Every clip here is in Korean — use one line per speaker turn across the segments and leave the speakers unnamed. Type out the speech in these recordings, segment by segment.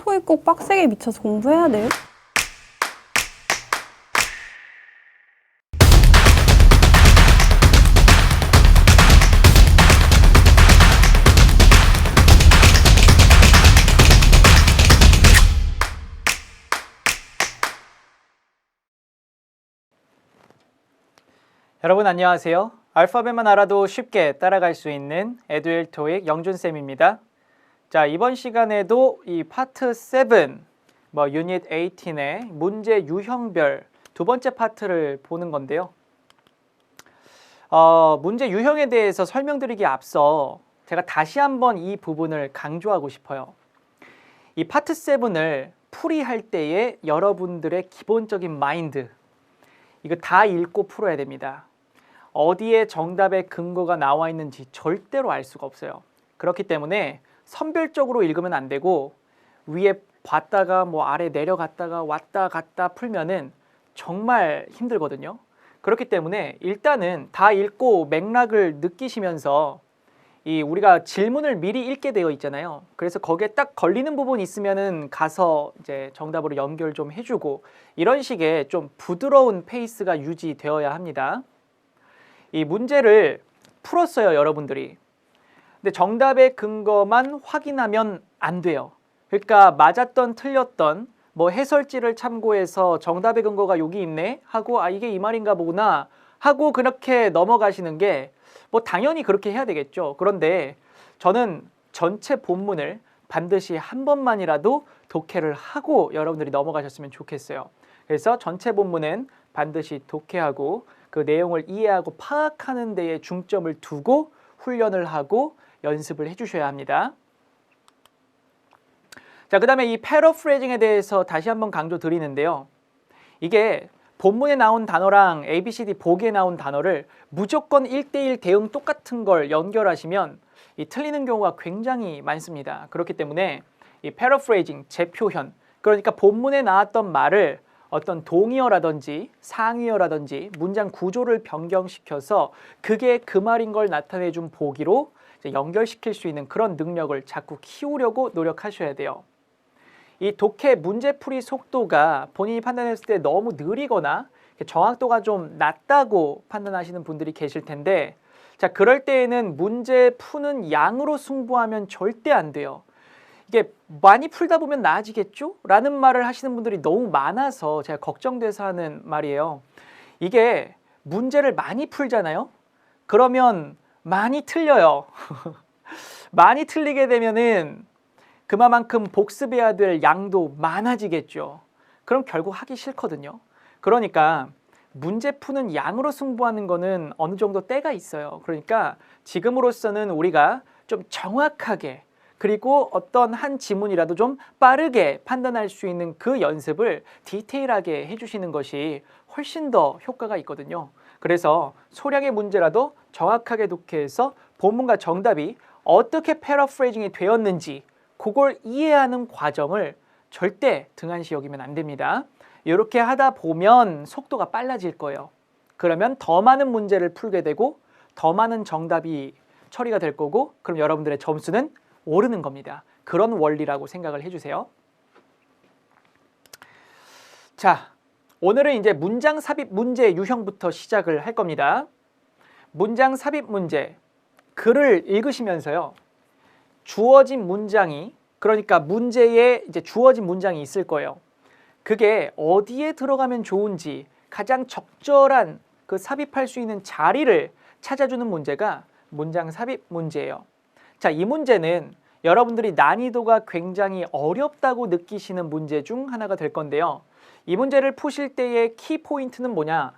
토익 꼭 빡세게 미쳐서 공부해야 돼요?
여러분 안녕하세요. 알파벳만 알아도 쉽게 따라갈 수 있는 에듀윌 토익 영준쌤입니다. 자, 이번 시간에도 이 파트 7, 유닛 18의 문제 유형별 두 번째 파트를 보는 건데요. 문제 유형에 대해서 설명드리기 앞서 제가 다시 한번 이 부분을 강조하고 싶어요. 이 파트 7을 풀이할 때의 여러분들의 기본적인 마인드, 이거 다 읽고 풀어야 됩니다. 어디에 정답의 근거가 나와 있는지 절대로 알 수가 없어요. 그렇기 때문에 선별적으로 읽으면 안 되고 위에 봤다가 아래 내려갔다가 왔다 갔다 풀면은 정말 힘들거든요. 그렇기 때문에 일단은 다 읽고 맥락을 느끼시면서 우리가 질문을 미리 읽게 되어 있잖아요. 그래서 거기에 딱 걸리는 부분이 있으면은 가서 이제 정답으로 연결 좀 해주고 이런 식의 좀 부드러운 페이스가 유지되어야 합니다. 이 문제를 풀었어요, 여러분들이. 근데 정답의 근거만 확인하면 안 돼요. 그러니까 맞았던 틀렸던 해설지를 참고해서 정답의 근거가 여기 있네 하고 이게 이 말인가 보구나 하고 그렇게 넘어가시는 게 당연히 그렇게 해야 되겠죠. 그런데 저는 전체 본문을 반드시 한 번만이라도 독해를 하고 여러분들이 넘어가셨으면 좋겠어요. 그래서 전체 본문은 반드시 독해하고 그 내용을 이해하고 파악하는 데에 중점을 두고 훈련을 하고 연습을 해주셔야 합니다. 자, 그 다음에 이 패러프레이징에 대해서 다시 한번 강조 드리는데요. 이게 본문에 나온 단어랑 ABCD 보기에 나온 단어를 무조건 1대1 대응 똑같은 걸 연결하시면 틀리는 경우가 굉장히 많습니다. 그렇기 때문에 이 패러프레이징, 재표현, 그러니까 본문에 나왔던 말을 어떤 동의어라든지 상의어라든지 문장 구조를 변경시켜서 그게 그 말인 걸 나타내준 보기로 연결시킬 수 있는 그런 능력을 자꾸 키우려고 노력하셔야 돼요. 이 독해 문제풀이 속도가 본인이 판단했을 때 너무 느리거나 정확도가 좀 낮다고 판단하시는 분들이 계실 텐데, 자, 그럴 때에는 문제 푸는 양으로 승부하면 절대 안 돼요. 이게 많이 풀다 보면 나아지겠죠? 라는 말을 하시는 분들이 너무 많아서 제가 걱정돼서 하는 말이에요. 이게 문제를 많이 풀잖아요? 그러면 많이 틀려요. 많이 틀리게 되면은 그만큼 복습해야 될 양도 많아지겠죠. 그럼 결국 하기 싫거든요. 그러니까 문제 푸는 양으로 승부하는 거는 어느 정도 때가 있어요. 그러니까 지금으로서는 우리가 좀 정확하게, 그리고 어떤 한 지문이라도 좀 빠르게 판단할 수 있는 그 연습을 디테일하게 해주시는 것이 훨씬 더 효과가 있거든요. 그래서 소량의 문제라도 정확하게 독해해서 본문과 정답이 어떻게 패러프레이징이 되었는지 그걸 이해하는 과정을 절대 등한시 여기면 안 됩니다. 이렇게 하다 보면 속도가 빨라질 거예요. 그러면 더 많은 문제를 풀게 되고 더 많은 정답이 처리가 될 거고, 그럼 여러분들의 점수는 오르는 겁니다. 그런 원리라고 생각을 해주세요. 자, 오늘은 이제 문장 삽입 문제 유형부터 시작을 할 겁니다. 문장 삽입 문제, 글을 읽으시면서요, 주어진 문장이, 그러니까 문제에 이제 주어진 문장이 있을 거예요. 그게 어디에 들어가면 좋은지 가장 적절한 그 삽입할 수 있는 자리를 찾아주는 문제가 문장 삽입 문제예요. 자, 이 문제는 여러분들이 난이도가 굉장히 어렵다고 느끼시는 문제 중 하나가 될 건데요. 이 문제를 푸실 때의 키포인트는 뭐냐?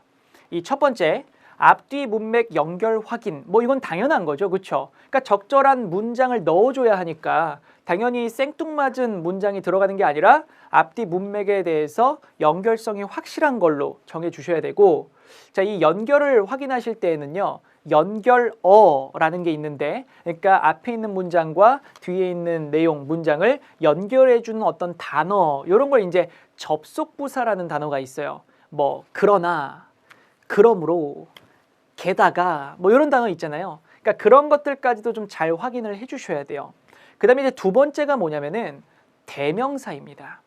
이 첫 번째, 앞뒤 문맥 연결 확인. 이건 당연한 거죠. 그렇죠? 그러니까 적절한 문장을 넣어줘야 하니까 당연히 생뚱맞은 문장이 들어가는 게 아니라 앞뒤 문맥에 대해서 연결성이 확실한 걸로 정해주셔야 되고, 자, 이 연결을 확인하실 때에는요, 연결어라는 게 있는데, 그러니까 앞에 있는 문장과 뒤에 있는 내용, 문장을 연결해주는 어떤 단어, 이런 걸 이제 접속부사라는 단어가 있어요. 그러나, 그러므로, 게다가 이런 단어 있잖아요. 그러니까 그런 것들까지도 좀 잘 확인을 해주셔야 돼요. 그 다음에 이제 두 번째가 뭐냐면은 대명사입니다.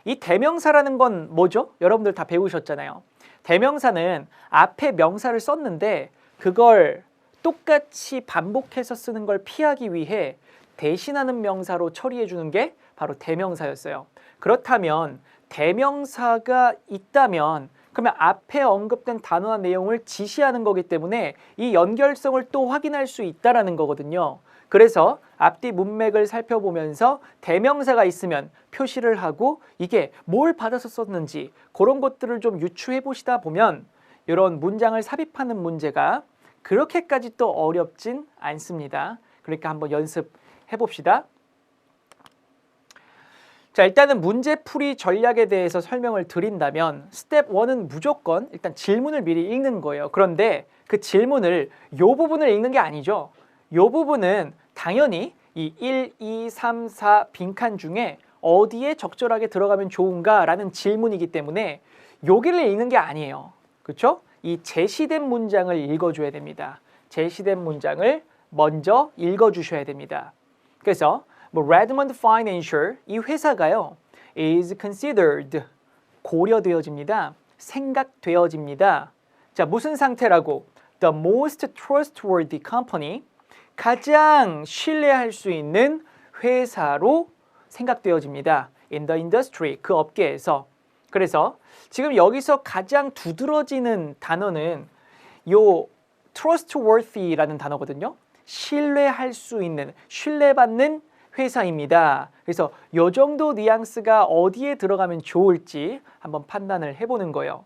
이 대명사라는 건 뭐죠? 여러분들 다 배우셨잖아요. 대명사는 앞에 명사를 썼는데 그걸 똑같이 반복해서 쓰는 걸 피하기 위해 대신하는 명사로 처리해 주는 게 바로 대명사였어요. 그렇다면 대명사가 있다면 그러면 앞에 언급된 단어와 내용을 지시하는 거기 때문에 이 연결성을 또 확인할 수 있다라는 거거든요. 그래서 앞뒤 문맥을 살펴보면서 대명사가 있으면 표시를 하고 이게 뭘 받아서 썼는지 그런 것들을 좀 유추해 보시다 보면 이런 문장을 삽입하는 문제가 그렇게까지 또 어렵진 않습니다. 그러니까 한번 연습해 봅시다. 자, 일단은 문제풀이 전략에 대해서 설명을 드린다면 스텝 1은 무조건 일단 질문을 미리 읽는 거예요. 그런데 그 질문을 요 부분을 읽는 게 아니죠. 요 부분은 당연히 이 1, 2, 3, 4 빈칸 중에 어디에 적절하게 들어가면 좋은가라는 질문이기 때문에 여기를 읽는 게 아니에요. 그렇죠? 이 제시된 문장을 읽어줘야 됩니다. 제시된 문장을 먼저 읽어주셔야 됩니다. 그래서 Redmond Financial 이 회사가요 is considered 고려되어집니다. 생각되어집니다. 자, 무슨 상태라고? The most trustworthy company 가장 신뢰할 수 있는 회사로 생각되어집니다. In the industry 그 업계에서. 그래서 지금 여기서 가장 두드러지는 단어는 요 trustworthy라는 단어거든요. 신뢰할 수 있는, 신뢰받는 회사입니다. 그래서 요 정도 뉘앙스가 어디에 들어가면 좋을지 한번 판단을 해보는 거예요.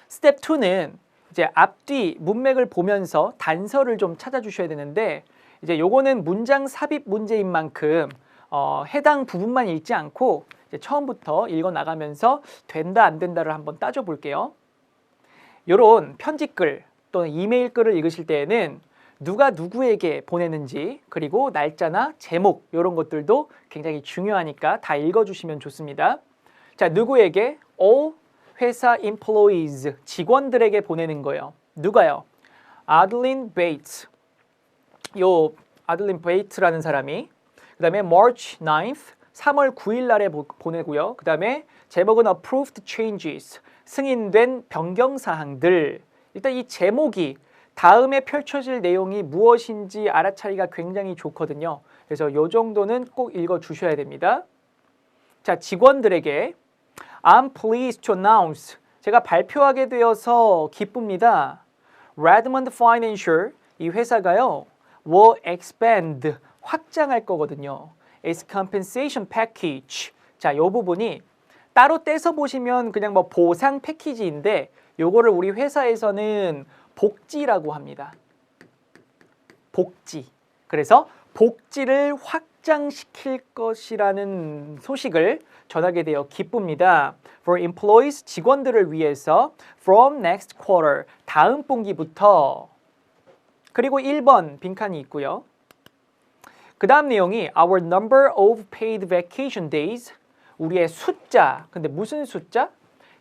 스텝 2는 이제 앞뒤 문맥을 보면서 단서를 좀 찾아주셔야 되는데 이제 요거는 문장 삽입 문제인 만큼 해당 부분만 읽지 않고 이제 처음부터 읽어 나가면서 된다 안 된다를 한번 따져 볼게요. 요런 편지글 또는 이메일 글을 읽으실 때에는 누가 누구에게 보내는지 그리고 날짜나 제목 이런 것들도 굉장히 중요하니까 다 읽어주시면 좋습니다. 자, 누구에게? all 회사 employees 직원들에게 보내는 거예요. 누가요? 아들린 베이츠 요 아들린 베이츠라는 사람이 그 다음에 March 9th 3월 9일 날에 보내고요. 그 다음에 제목은 approved changes 승인된 변경사항들. 일단 이 제목이 다음에 펼쳐질 내용이 무엇인지 알아차리기가 굉장히 좋거든요. 그래서 이 정도는 꼭 읽어주셔야 됩니다. 자, 직원들에게 I'm pleased to announce 제가 발표하게 되어서 기쁩니다. Redmond Financial 이 회사가요 will expand 확장할 거거든요. its compensation package 자, 이 부분이 따로 떼서 보시면 그냥 뭐 보상 패키지인데 요거를 우리 회사에서는 복지라고 합니다. 복지. 그래서 복지를 확장시킬 것이라는 소식을 전하게 되어 기쁩니다. For employees, 직원들을 위해서 from next quarter, 다음 분기부터. 그리고 1번 빈칸이 있고요. 그 다음 내용이 our number of paid vacation days, 우리의 숫자. 근데 무슨 숫자?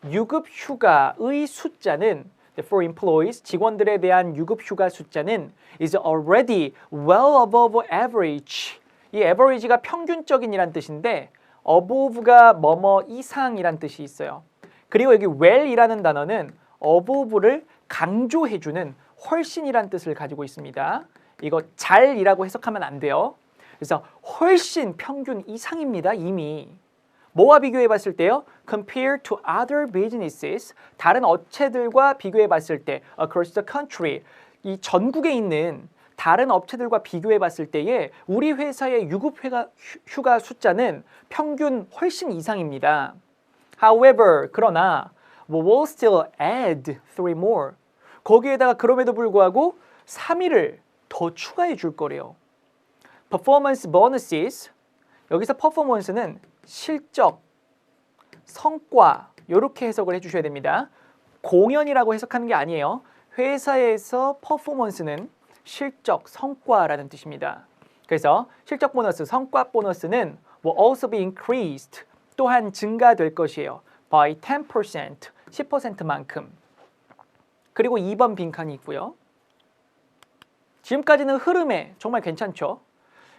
유급 휴가의 숫자는 for employees, 직원들에 대한 유급 휴가 숫자는 is already well above average. 이 average가 평균적인이란 뜻인데 above가 뭐뭐 이상이란 뜻이 있어요. 그리고 여기 well이라는 단어는 above를 강조해주는 훨씬이란 뜻을 가지고 있습니다. 이거 잘이라고 해석하면 안 돼요. 그래서 훨씬 평균 이상입니다. 이미. 뭐와 비교해 봤을 때요? Compare to other businesses, 다른 업체들과 비교해 봤을 때 across the country, 이 전국에 있는 다른 업체들과 비교해 봤을 때에 우리 회사의 유급 휴가 숫자는 평균 훨씬 이상입니다. However, 그러나 we will still add 3 more. 거기에다가 그럼에도 불구하고 3일을 더 추가해 줄 거래요. Performance bonuses, 여기서 performance는 실적, 성과 이렇게 해석을 해주셔야 됩니다. 공연이라고 해석하는 게 아니에요. 회사에서 퍼포먼스는 실적, 성과라는 뜻입니다. 그래서 실적 보너스, 성과 보너스는 will also be increased, 또한 증가될 것이에요. by 10%, 10%만큼. 그리고 2번 빈칸이 있고요. 지금까지는 흐름에 정말 괜찮죠?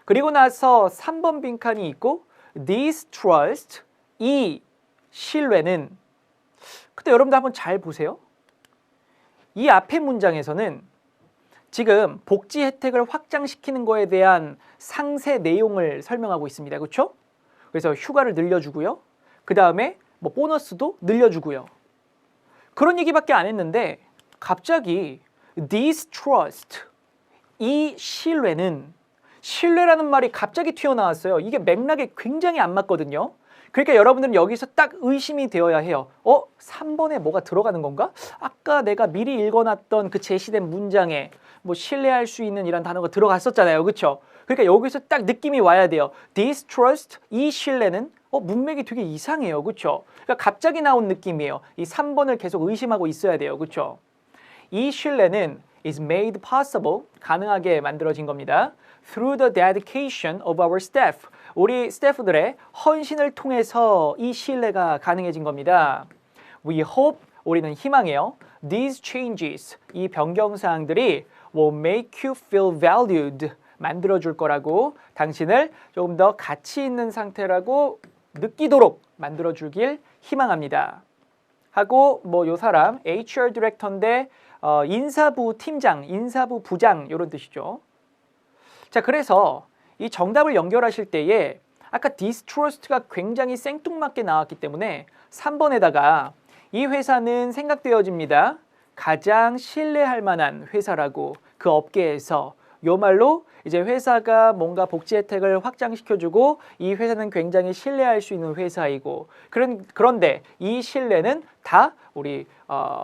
그리고 나서 3번 빈칸이 있고 this trust, 이 신뢰는. 근데 여러분들 한번 잘 보세요. 이 앞의 문장에서는 지금 복지 혜택을 확장시키는 거에 대한 상세 내용을 설명하고 있습니다. 그렇죠? 그래서 휴가를 늘려주고요. 그 다음에 뭐 보너스도 늘려주고요. 그런 얘기밖에 안 했는데 갑자기 this trust, 이 신뢰는, 신뢰라는 말이 갑자기 튀어나왔어요. 이게 맥락에 굉장히 안 맞거든요. 그러니까 여러분들은 여기서 딱 의심이 되어야 해요. 3번에 뭐가 들어가는 건가? 아까 내가 미리 읽어놨던 그 제시된 문장에 뭐 신뢰할 수 있는 이란 단어가 들어갔었잖아요. 그렇죠? 그러니까 여기서 딱 느낌이 와야 돼요. This trust, 이 신뢰는 문맥이 되게 이상해요. 그렇죠? 그러니까 갑자기 나온 느낌이에요. 이 3번을 계속 의심하고 있어야 돼요. 그렇죠? 이 신뢰는 is made possible, 가능하게 만들어진 겁니다. Through the dedication of our staff. 우리 스태프들의 헌신을 통해서 이 신뢰가 가능해진 겁니다. We hope, 우리는 희망해요. These changes, 이 변경사항들이 will make you feel valued, 만들어줄 거라고, 당신을 조금 더 가치 있는 상태라고 느끼도록 만들어주길 희망합니다. 하고 뭐 요 사람 HR 디렉터인데 인사부 팀장, 인사부 부장 이런 뜻이죠. 자, 그래서 이 정답을 연결하실 때에 아까 distrust가 굉장히 생뚱맞게 나왔기 때문에 3번에다가 이 회사는 생각되어집니다. 가장 신뢰할 만한 회사라고, 그 업계에서 요 말로 이제 회사가 뭔가 복지 혜택을 확장시켜주고 이 회사는 굉장히 신뢰할 수 있는 회사이고, 그런데 이 신뢰는 다 우리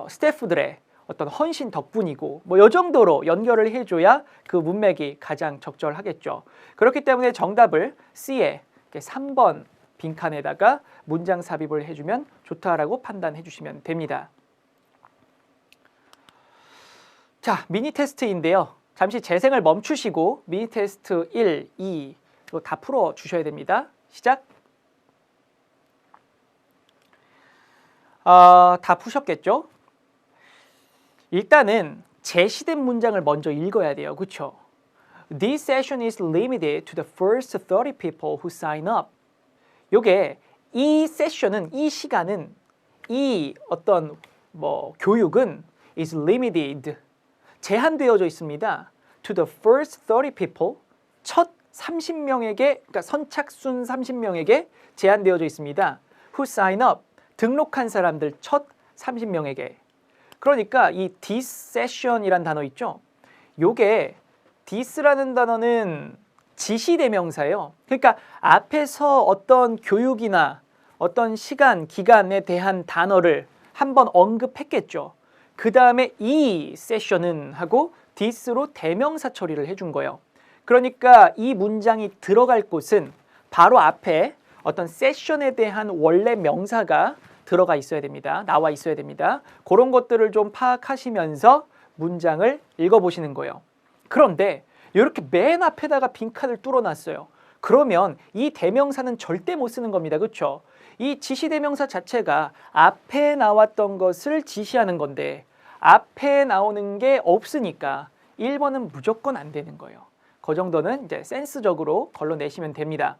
스태프들의 어떤 헌신 덕분이고, 뭐 이 정도로 연결을 해줘야 그 문맥이 가장 적절하겠죠. 그렇기 때문에 정답을 C에 3번 빈칸에다가 문장 삽입을 해주면 좋다라고 판단해 주시면 됩니다. 자, 미니 테스트인데요. 잠시 재생을 멈추시고 미니 테스트 1, 2 다 풀어 주셔야 됩니다. 시작. 다 푸셨겠죠? 일단은 제시된 문장을 먼저 읽어야 돼요. 그렇죠? This session is limited to the first 30 people who sign up. 요게 이 세션은, 이 시간은, 이 어떤 뭐 교육은 is limited, 제한되어져 있습니다. To the first 30 people, 첫 30명에게, 그러니까 선착순 30명에게 제한되어져 있습니다. Who sign up, 등록한 사람들 첫 30명에게. 그러니까 이 this session이란 단어 있죠? 요게 this라는 단어는 지시대명사예요. 그러니까 앞에서 어떤 교육이나 어떤 시간, 기간에 대한 단어를 한번 언급했겠죠. 그 다음에 이 세션은 하고 this로 대명사 처리를 해준 거예요. 그러니까 이 문장이 들어갈 곳은 바로 앞에 어떤 세션에 대한 원래 명사가 들어가 있어야 됩니다. 나와 있어야 됩니다. 그런 것들을 좀 파악하시면서 문장을 읽어보시는 거예요. 그런데 이렇게 맨 앞에다가 빈칸을 뚫어놨어요. 그러면 이 대명사는 절대 못 쓰는 겁니다. 그렇죠? 이 지시대명사 자체가 앞에 나왔던 것을 지시하는 건데 앞에 나오는 게 없으니까 1번은 무조건 안 되는 거예요. 그 정도는 이제 센스적으로 걸러내시면 됩니다.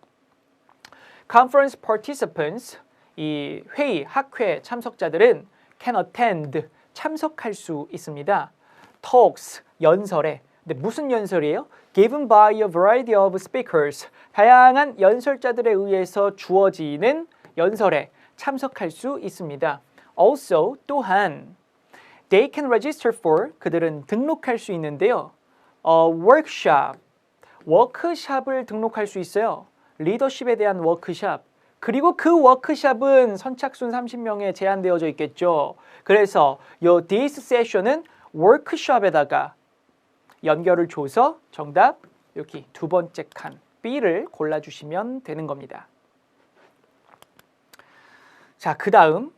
Conference participants, 이 회의, 학회 참석자들은 can attend, 참석할 수 있습니다. Talks, 연설에. 근데 무슨 연설이에요? Given by a variety of speakers, 다양한 연설자들에 의해서 주어지는 연설에 참석할 수 있습니다. Also, 또한 they can register for, 그들은 등록할 수 있는데요. workshop, 워크샵을 등록할 수 있어요. 리더십에 대한 워크샵. 그리고 그 워크샵은 선착순 30명에 제한되어져 있겠죠. 그래서 요 this session은 워크숍에다가 연결을 줘서 정답 여기 두 번째 칸 B를 골라주시면 되는 겁니다. 자, 그 다음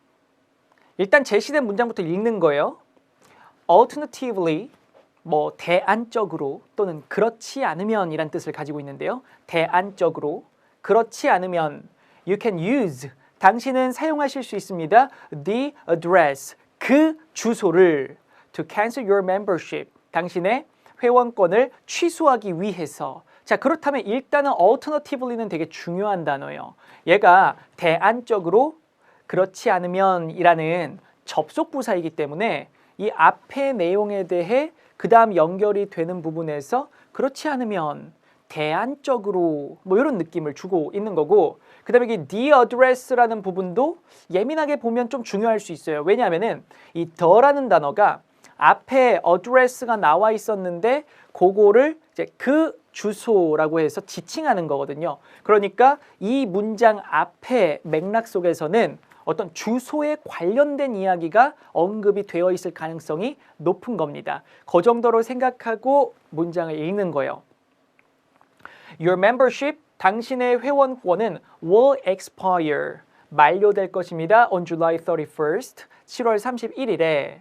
일단 제시된 문장부터 읽는 거예요. Alternatively, 뭐 대안적으로 또는 그렇지 않으면 이란 뜻을 가지고 있는데요. 대안적으로, 그렇지 않으면 you can use, 당신은 사용하실 수 있습니다. The address, 그 주소를 to cancel your membership, 당신의 회원권을 취소하기 위해서 자, 그렇다면 일단은 alternatively는 되게 중요한 단어예요. 얘가 대안적으로 그렇지 않으면 이라는 접속 부사이기 때문에 이 앞의 내용에 대해 그 다음 연결이 되는 부분에서 그렇지 않으면 대안적으로 뭐 이런 느낌을 주고 있는 거고, 그 다음에 이 the address라는 부분도 예민하게 보면 좀 중요할 수 있어요. 왜냐하면은 이 the라는 단어가 앞에 address가 나와 있었는데 그거를 이제 그 주소라고 해서 지칭하는 거거든요. 그러니까 이 문장 앞에 맥락 속에서는 어떤 주소에 관련된 이야기가 언급이 되어 있을 가능성이 높은 겁니다. 그 정도로 생각하고 문장을 읽는 거예요. Your membership, 당신의 회원권은 will expire, 만료될 것입니다. On July 31st, 7월 31일에.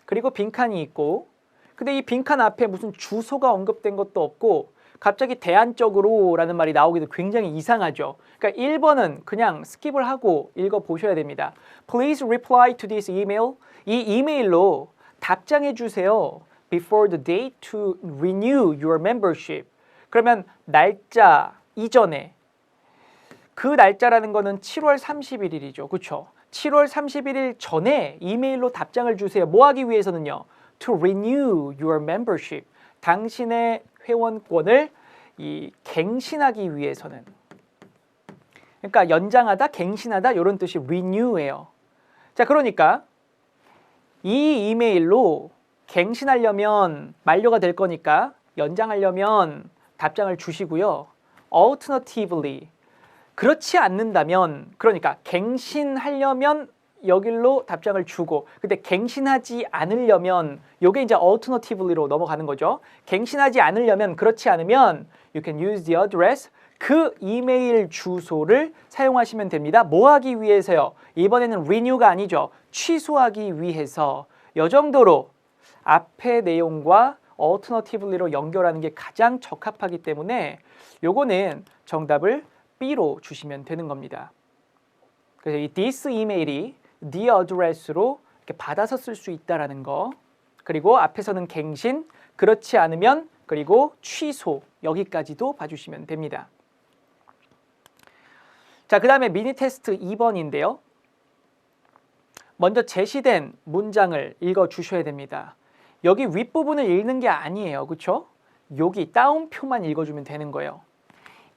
그리고 빈칸이 있고, 근데 이 빈칸 앞에 무슨 주소가 언급된 것도 없고 갑자기 대안적으로 라는 말이 나오기도 굉장히 이상하죠. 그러니까 1번은 그냥 스킵을 하고 읽어보셔야 됩니다. Please reply to this email. 이 이메일로 답장해 주세요. Before the date to renew your membership. 그러면 날짜 이전에, 그 날짜라는 거는 7월 31일이죠. 그렇죠? 7월 31일 전에 이메일로 답장을 주세요. 뭐 하기 위해서는요? To renew your membership. 당신의 회원권을 갱신하기 위해서는. 그러니까 연장하다, 갱신하다 이런 뜻이 renew예요. 자, 그러니까 이 이메일로 갱신하려면 만료가 될 거니까 연장하려면 답장을 주시고요. Alternatively, 그렇지 않는다면, 그러니까 갱신하려면 여길로 답장을 주고, 근데 갱신하지 않으려면 요게 이제 alternatively로 넘어가는 거죠. 갱신하지 않으려면, 그렇지 않으면 you can use the address, 그 이메일 주소를 사용하시면 됩니다. 뭐 하기 위해서요? 이번에는 renew가 아니죠. 취소하기 위해서. 요 정도로 앞의 내용과 alternatively로 연결하는 게 가장 적합하기 때문에 요거는 정답을 B로 주시면 되는 겁니다. 그래서 이 this 이메일이 the address로 이렇게 받아서 쓸 수 있다라는 거, 그리고 앞에서는 갱신, 그렇지 않으면, 그리고 취소, 여기까지도 봐주시면 됩니다. 자, 그 다음에 미니 테스트 2번인데요. 먼저 제시된 문장을 읽어주셔야 됩니다. 여기 윗부분을 읽는 게 아니에요. 그렇죠? 여기 따옴표만 읽어주면 되는 거예요.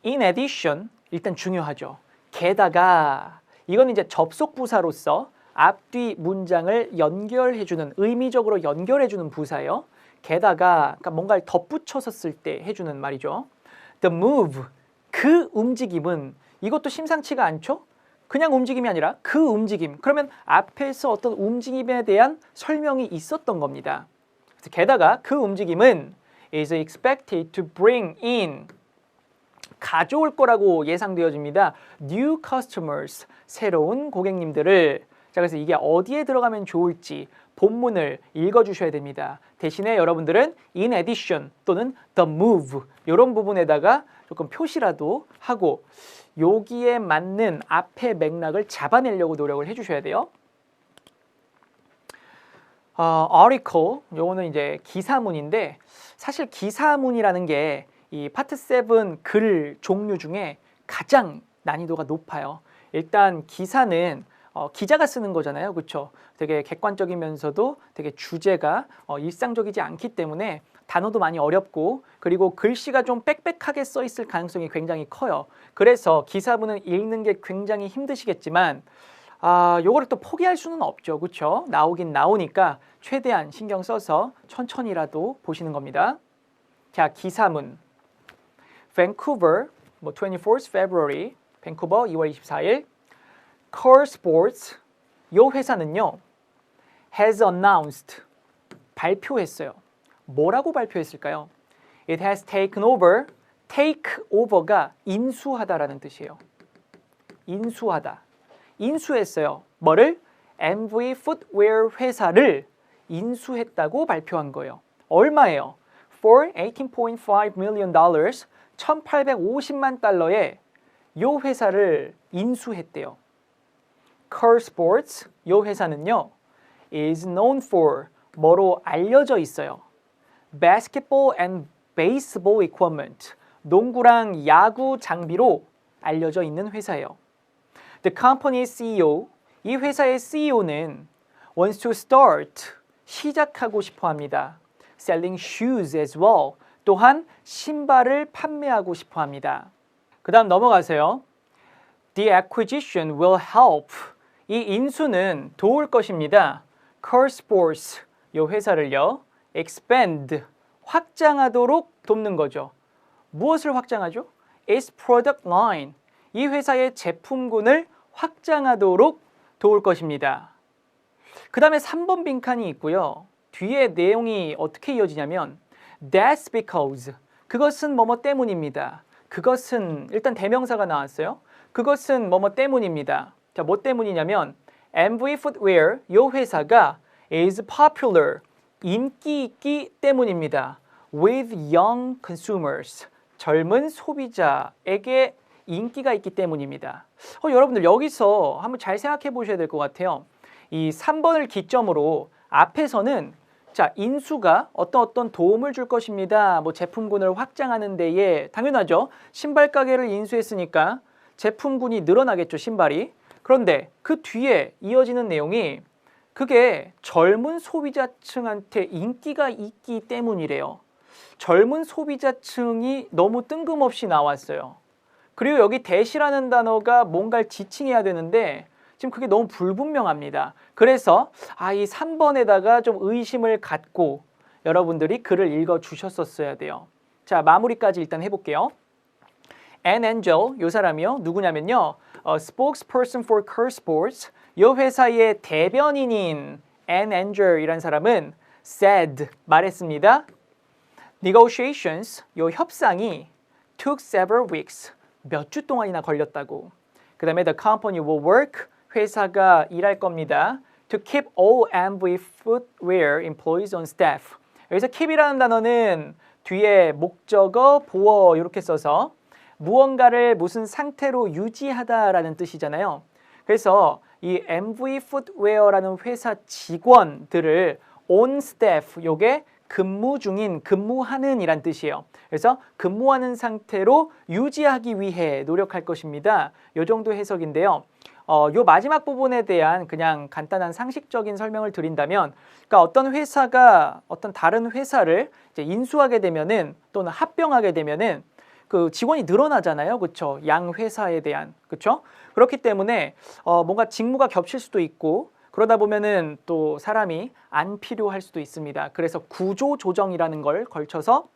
In addition, 일단 중요하죠. 게다가, 이건 이제 접속 부사로서 앞뒤 문장을 연결해주는, 의미적으로 연결해주는 부사예요. 게다가, 그러니까 뭔가를 덧붙여서 쓸 때 해주는 말이죠. The move, 그 움직임은, 이것도 심상치가 않죠? 그냥 움직임이 아니라 그 움직임. 그러면 앞에서 어떤 움직임에 대한 설명이 있었던 겁니다. 그래서 게다가 그 움직임은 is expected to bring in, 가져올 거라고 예상되어집니다. New customers, 새로운 고객님들을. 자, 그래서 이게 어디에 들어가면 좋을지 본문을 읽어주셔야 됩니다. 대신에 여러분들은 in addition 또는 the move 이런 부분에다가 조금 표시라도 하고 여기에 맞는 앞의 맥락을 잡아내려고 노력을 해주셔야 돼요. article, 요거는 이제 기사문인데 사실 기사문이라는 게 이 파트 7 글 종류 중에 가장 난이도가 높아요. 일단 기사는 기자가 쓰는 거잖아요. 그렇죠? 되게 객관적이면서도 되게 주제가 일상적이지 않기 때문에 단어도 많이 어렵고, 그리고 글씨가 좀 빽빽하게 써 있을 가능성이 굉장히 커요. 그래서 기사문은 읽는 게 굉장히 힘드시겠지만 요거를 또 포기할 수는 없죠. 그렇죠? 나오긴 나오니까 최대한 신경 써서 천천히라도 보시는 겁니다. 자, 기사문. Vancouver, 24th February, 밴쿠버 2월 24일. Core Sports, 요 회사는요, has announced, 발표했어요. 뭐라고 발표했을까요? It has taken over, take over가 인수하다라는 뜻이에요. 인수하다. 인수했어요. 뭐를? MV Footwear 회사를 인수했다고 발표한 거예요. 얼마예요? For $18.5 million, 1,850만 달러에 요 회사를 인수했대요. Core Sports, 요 회사는요, is known for, 뭐로 알려져 있어요? Basketball and baseball equipment, 농구랑 야구 장비로 알려져 있는 회사예요. The company CEO, 이 회사의 CEO는 wants to start, 시작하고 싶어 합니다. Selling shoes as well, 또한 신발을 판매하고 싶어 합니다. 그 다음 넘어가세요. The acquisition will help, 이 인수는 도울 것입니다. Core Sports, 이 회사를요. expand, 확장하도록 돕는 거죠. 무엇을 확장하죠? Its product line, 이 회사의 제품군을 확장하도록 도울 것입니다. 그 다음에 3번 빈칸이 있고요. 뒤에 내용이 어떻게 이어지냐면 That's because, 그것은 뭐뭐 때문입니다. 그것은 일단 대명사가 나왔어요. 그것은 뭐뭐 때문입니다. 자, 뭐 때문이냐면 MV Footwear, 이 회사가 is popular, 인기 있기 때문입니다. With young consumers, 젊은 소비자에게 인기가 있기 때문입니다. 여러분들 여기서 한번 잘 생각해 보셔야 될 것 같아요. 이 3번을 기점으로 앞에서는 자, 인수가 어떤 도움을 줄 것입니다. 뭐 제품군을 확장하는 데에 당연하죠. 신발 가게를 인수했으니까 제품군이 늘어나겠죠, 신발이. 그런데 그 뒤에 이어지는 내용이 그게 젊은 소비자층한테 인기가 있기 때문이래요. 젊은 소비자층이 너무 뜬금없이 나왔어요. 그리고 여기 대시라는 단어가 뭔가를 지칭해야 되는데 지금 그게 너무 불분명합니다. 그래서 이 3번에다가 좀 의심을 갖고 여러분들이 글을 읽어주셨었어야 돼요. 자, 마무리까지 일단 해볼게요. Ann Angel, 이 사람이요. 누구냐면요. spokesperson for Core Sports, 이 회사의 대변인인 Ann Angel이라는 사람은 said, 말했습니다. Negotiations, 이 협상이 took several weeks, 몇 주 동안이나 걸렸다고. 그 다음에 the company will work, 회사가 일할 겁니다. To keep all MV Footwear employees on staff. 여기서 keep이라는 단어는 뒤에 목적어, 보어 이렇게 써서 무언가를 무슨 상태로 유지하다라는 뜻이잖아요. 그래서 이 MV Footwear라는 회사 직원들을 on staff, 요게 근무 중인, 근무하는 이란 뜻이에요. 그래서 근무하는 상태로 유지하기 위해 노력할 것입니다. 요 정도 해석인데요. 요 마지막 부분에 대한 그냥 간단한 상식적인 설명을 드린다면, 그러니까 어떤 회사가 어떤 다른 회사를 이제 인수하게 되면은 또는 합병하게 되면은 그 직원이 늘어나잖아요, 그렇죠? 양 회사에 대한, 그렇죠? 그렇기 때문에 뭔가 직무가 겹칠 수도 있고 그러다 보면은 또 사람이 안 필요할 수도 있습니다. 그래서 구조 조정이라는 걸 걸쳐서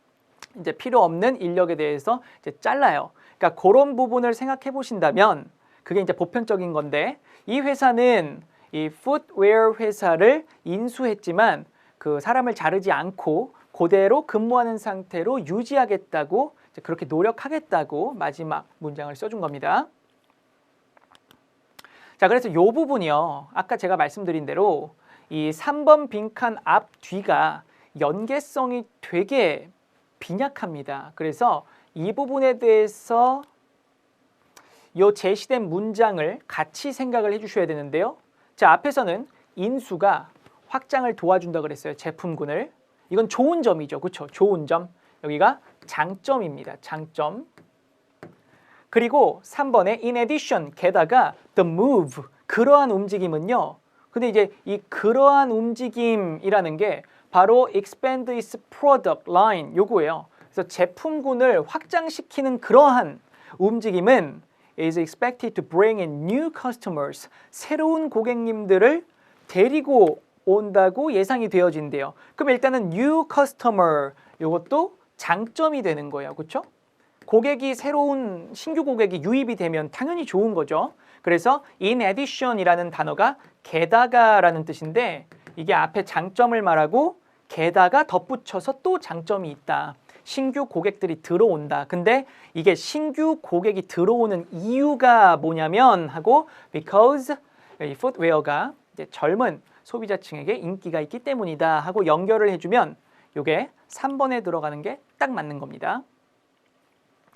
이제 필요 없는 인력에 대해서 이제 잘라요. 그러니까 그런 부분을 생각해 보신다면 그게 이제 보편적인 건데, 이 회사는 이 풋웨어 회사를 인수했지만 그 사람을 자르지 않고 그대로 근무하는 상태로 유지하겠다고, 이제 그렇게 노력하겠다고 마지막 문장을 써준 겁니다. 자, 그래서 이 부분이요. 아까 제가 말씀드린 대로 이 3번 빈칸 앞 뒤가 연계성이 되게 빈약합니다. 그래서 이 부분에 대해서 이 제시된 문장을 같이 생각을 해주셔야 되는데요. 자, 앞에서는 인수가 확장을 도와준다 그랬어요. 제품군을. 이건 좋은 점이죠. 그렇죠? 좋은 점. 여기가 장점입니다. 장점. 그리고 3번에 in addition, 게다가 the move, 그러한 움직임은요. 근데 이제 이 그러한 움직임이라는 게 바로 expand its product line 요거예요. 그래서 제품군을 확장시키는 그러한 움직임은 is expected to bring in new customers, 새로운 고객님들을 데리고 온다고 예상이 되어진대요. 그럼 일단은 new customer 요것도 장점이 되는 거예요. 그렇죠? 고객이 새로운 신규 고객이 유입이 되면 당연히 좋은 거죠. 그래서 in addition이라는 단어가 게다가라는 뜻인데, 이게 앞에 장점을 말하고 게다가 덧붙여서 또 장점이 있다. 신규 고객들이 들어온다. 근데 이게 신규 고객이 들어오는 이유가 뭐냐면 하고 because 이 풋웨어가 이제 젊은 소비자층에게 인기가 있기 때문이다 하고 연결을 해주면 이게 3번에 들어가는 게 딱 맞는 겁니다.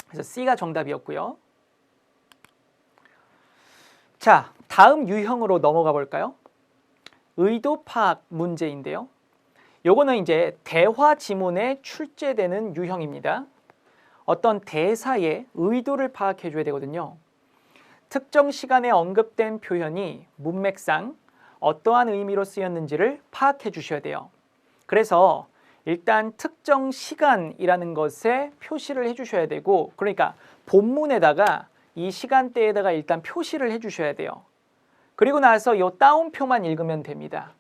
그래서 C가 정답이었고요. 자, 다음 유형으로 넘어가 볼까요? 의도 파악 문제인데요. 요거는 이제 대화 지문에 출제되는 유형입니다. 어떤 대사의 의도를 파악해 줘야 되거든요. 특정 시간에 언급된 표현이 문맥상 어떠한 의미로 쓰였는지를 파악해 주셔야 돼요. 그래서 일단 특정 시간이라는 것에 표시를 해 주셔야 되고, 그러니까 본문에다가 이 시간대에다가 일단 표시를 해 주셔야 돼요. 그리고 나서 요 따옴표만 읽으면 됩니다.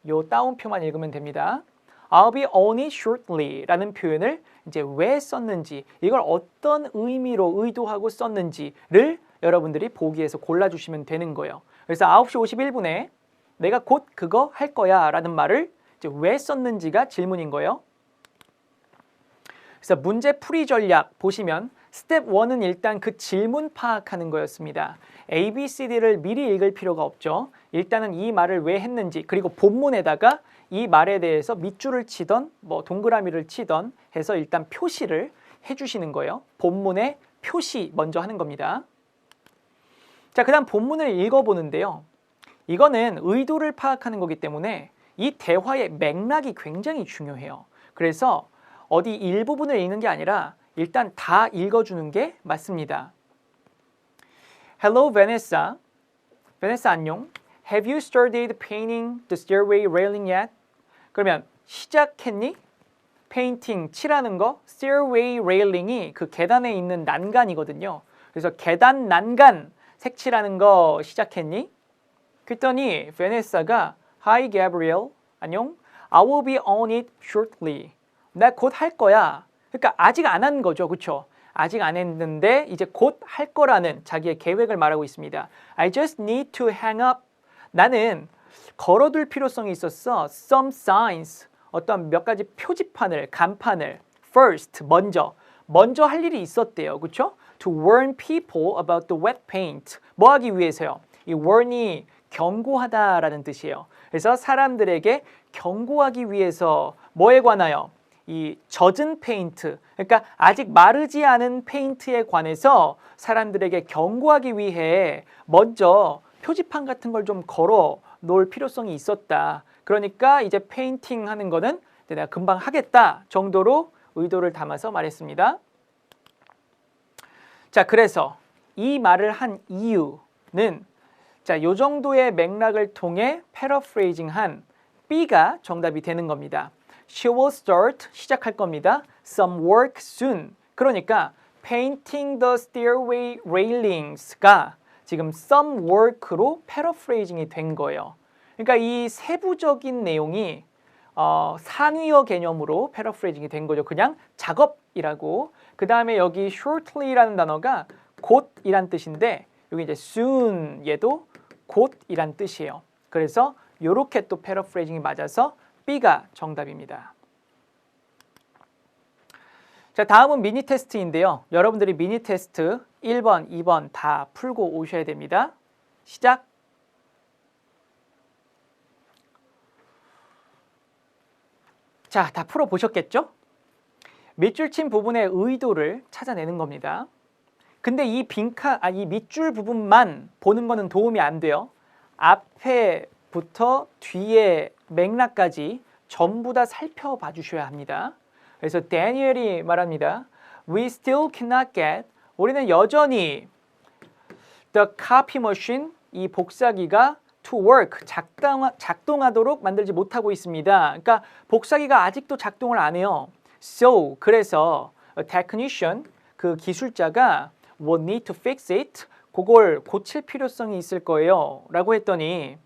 요 따옴표만 읽으면 됩니다. I'll be on it shortly 라는 표현을 이제 왜 썼는지, 이걸 어떤 의미로 의도하고 썼는지를 여러분들이 보기에서 골라주시면 되는 거예요. 그래서 9시 51분에 내가 곧 그거 할 거야 라는 말을 이제 왜 썼는지가 질문인 거예요. 그래서 문제 풀이 전략 보시면 스텝 1은 일단 그 질문 파악하는 거였습니다. A, B, C, D를 미리 읽을 필요가 없죠. 일단은 이 말을 왜 했는지, 그리고 본문에다가 이 말에 대해서 밑줄을 치던 뭐 동그라미를 치던 해서 일단 표시를 해주시는 거예요. 본문에 표시 먼저 하는 겁니다. 자, 그 다음 본문을 읽어보는데요. 이거는 의도를 파악하는 거기 때문에 이 대화의 맥락이 굉장히 중요해요. 그래서 어디 일부분을 읽는 게 아니라 일단 다 읽어주는 게 맞습니다. Hello, Vanessa. Vanessa 안녕. Have you started painting the stairway railing yet? 그러면 시작했니? 페인팅, 칠하는 거, stairway railing이 그 계단에 있는 난간이거든요. 그래서 계단 난간 색칠하는 거 시작했니? 그랬더니 베네사가 Hi, Gabriel. 안녕. I will be on it shortly. 나 곧 할 거야. 그러니까 아직 안 한 거죠. 그렇죠? 아직 안 했는데 이제 곧 할 거라는 자기의 계획을 말하고 있습니다. I just need to hang up. 나는 걸어둘 필요성이 있었어. Some signs. 어떤 몇 가지 표지판을, 간판을 first, 먼저 할 일이 있었대요. 그렇죠? To warn people about the wet paint. 뭐 하기 위해서요? 이 warn이 경고하다라는 뜻이에요. 그래서 사람들에게 경고하기 위해서 뭐에 관하여? 이 젖은 페인트, 그러니까 아직 마르지 않은 페인트에 관해서 사람들에게 경고하기 위해 먼저 표지판 같은 걸 좀 걸어 놓을 필요성이 있었다. 그러니까 이제 페인팅 하는 거는 내가 금방 하겠다 정도로 의도를 담아서 말했습니다. 자, 그래서 이 말을 한 이유는 자, 요 정도의 맥락을 통해 패러프레이징한 B가 정답이 되는 겁니다. She will start, 시작할 겁니다. Some work soon. 그러니까 painting the stairway railings가 지금 some work로 패러프레이징이 된 거예요. 그러니까 이 세부적인 내용이 상위어 개념으로 패러프레이징이 된 거죠. 그냥 작업이라고. 그 다음에 여기 shortly라는 단어가 곧이란 뜻인데 여기 이제 soon 얘도 곧이란 뜻이에요. 그래서 이렇게 또 패러프레이징이 맞아서 B가 정답입니다. 자, 다음은 미니 테스트인데요. 여러분들이 미니 테스트 1번, 2번 다 풀고 오셔야 됩니다. 시작! 자, 다 풀어보셨겠죠? 밑줄 친 부분의 의도를 찾아내는 겁니다. 근데 이 이 밑줄 부분만 보는 거는 도움이 안 돼요. 앞에부터 뒤에 맥락까지 전부 다 살펴봐 주셔야 합니다. 그래서 다니엘이 말합니다. We still cannot get, 우리는 여전히 the copy machine, 이 복사기가 to work, 작동하도록 만들지 못하고 있습니다. 그러니까 복사기가 아직도 작동을 안 해요. So, 그래서 a technician, 그 기술자가 will need to fix it, 그걸 고칠 필요성이 있을 거예요. 라고 했더니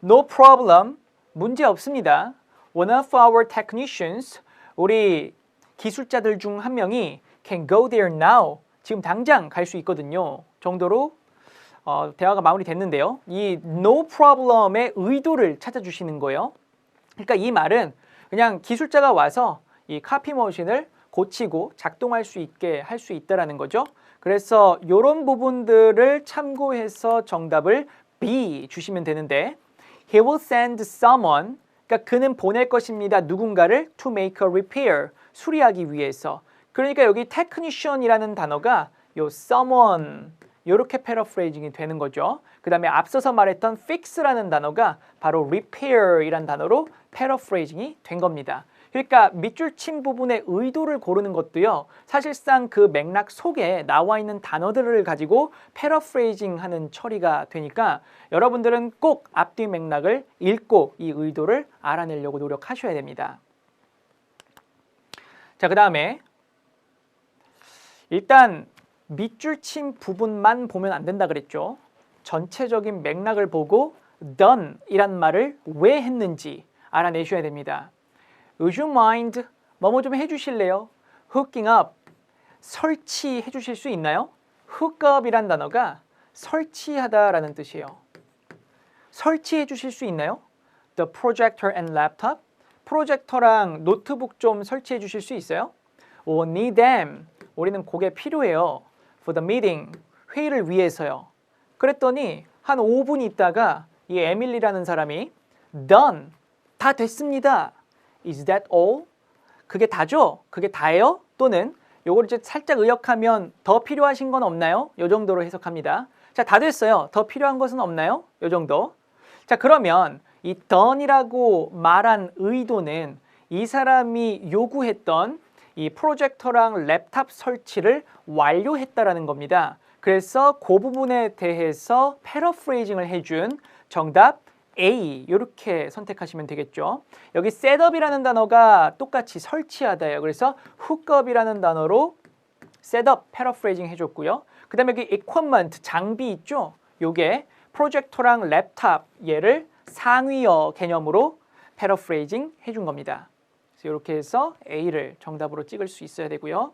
no problem, 문제 없습니다. One of our technicians, 우리 기술자들 중 한 명이 can go there now, 지금 당장 갈 수 있거든요. 정도로 대화가 마무리됐는데요. 이 no problem의 의도를 찾아주시는 거예요. 그러니까 이 말은 그냥 기술자가 와서 이 카피 머신을 고치고 작동할 수 있게 할 수 있다라는 거죠. 그래서 이런 부분들을 참고해서 정답을 B 주시면 되는데 He will send someone, 그러니까 그는 보낼 것입니다. 누군가를 to make a repair, 수리하기 위해서. 그러니까 여기 technician이라는 단어가 요 someone 이렇게 패러프레이징이 되는 거죠. 그 다음에 앞서서 말했던 fix라는 단어가 바로 repair이라는 단어로 패러프레이징이 된 겁니다. 그러니까 밑줄 친 부분의 의도를 고르는 것도요. 사실상 그 맥락 속에 나와 있는 단어들을 가지고 패러프레이징 하는 처리가 되니까 여러분들은 꼭 앞뒤 맥락을 읽고 이 의도를 알아내려고 노력하셔야 됩니다. 자, 그 다음에 일단 밑줄 친 부분만 보면 안 된다 그랬죠. 전체적인 맥락을 보고 done 이란 말을 왜 했는지 알아내셔야 됩니다. Would you mind? 뭐뭐 좀 해주실래요? hooking up, 설치해 주실 수 있나요? hook up이란 단어가 설치하다라는 뜻이에요. 설치해 주실 수 있나요? The projector and laptop, 프로젝터랑 노트북 좀 설치해 주실 수 있어요? or need them, 우리는 그게 필요해요. for the meeting, 회의를 위해서요. 그랬더니 한 5분 있다가 이 에밀리라는 사람이 done, 다 됐습니다. Is that all? 그게 다죠? 그게 다예요? 또는 요걸 이제 살짝 의역하면 더 필요하신 건 없나요? 요 정도로 해석합니다. 자, 다 됐어요. 더 필요한 것은 없나요? 요 정도. 자, 그러면 이 done이라고 말한 의도는 이 사람이 요구했던 이 프로젝터랑 랩탑 설치를 완료했다라는 겁니다. 그래서 그 부분에 대해서 패러프레이징을 해준 정답 A 이렇게 선택하시면 되겠죠. 여기 setup이라는 단어가 똑같이 설치하다예요. 그래서 hookup이라는 단어로 setup 패러프레이징 해줬고요. 그 다음에 여기 equipment 장비 있죠. 요게 프로젝터랑 랩탑 얘를 상위어 개념으로 패러프레이징 해준 겁니다. 그래서 이렇게 해서 A를 정답으로 찍을 수 있어야 되고요.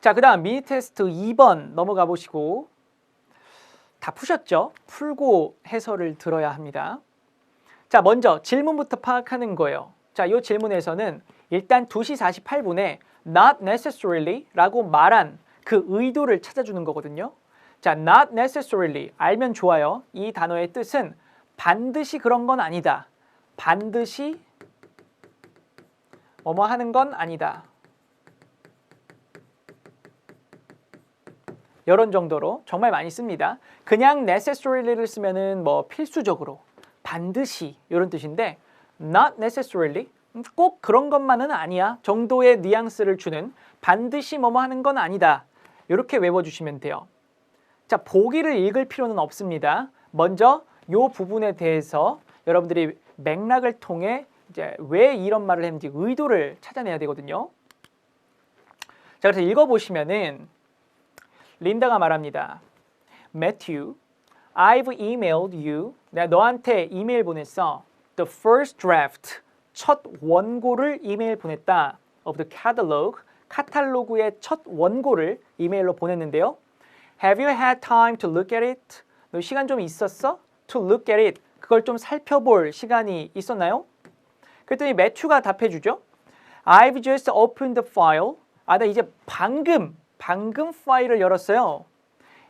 자, 그 다음 미니 테스트 2번 넘어가 보시고 다 푸셨죠? 풀고 해설을 들어야 합니다. 자, 먼저 질문부터 파악하는 거예요. 자, 이 질문에서는 일단 2시 48분에 not necessarily 라고 말한 그 의도를 찾아주는 거거든요. 자, not necessarily 알면 좋아요. 이 단어의 뜻은 반드시 그런 건 아니다. 반드시 뭐뭐 하는 건 아니다. 이런 정도로 정말 많이 씁니다. 그냥 necessarily를 쓰면은 뭐 필수적으로, 반드시 이런 뜻인데 not necessarily 꼭 그런 것만은 아니야 정도의 뉘앙스를 주는 반드시 뭐뭐 하는 건 아니다. 이렇게 외워주시면 돼요. 자, 보기를 읽을 필요는 없습니다. 먼저 이 부분에 대해서 여러분들이 맥락을 통해 이제 왜 이런 말을 했는지 의도를 찾아내야 되거든요. 자, 그래서 읽어보시면은 린다가 말합니다. Matthew, I've emailed you. 내가 너한테 이메일 보냈어. The first draft, 첫 원고를 이메일 보냈다. Of the catalog, 카탈로그의 첫 원고를 이메일로 보냈는데요. Have you had time to look at it? 너 시간 좀 있었어? To look at it. 그걸 좀 살펴볼 시간이 있었나요? 그랬더니 매튜가 답해주죠. I've just opened the file. 나 이제 방금 파일을 열었어요.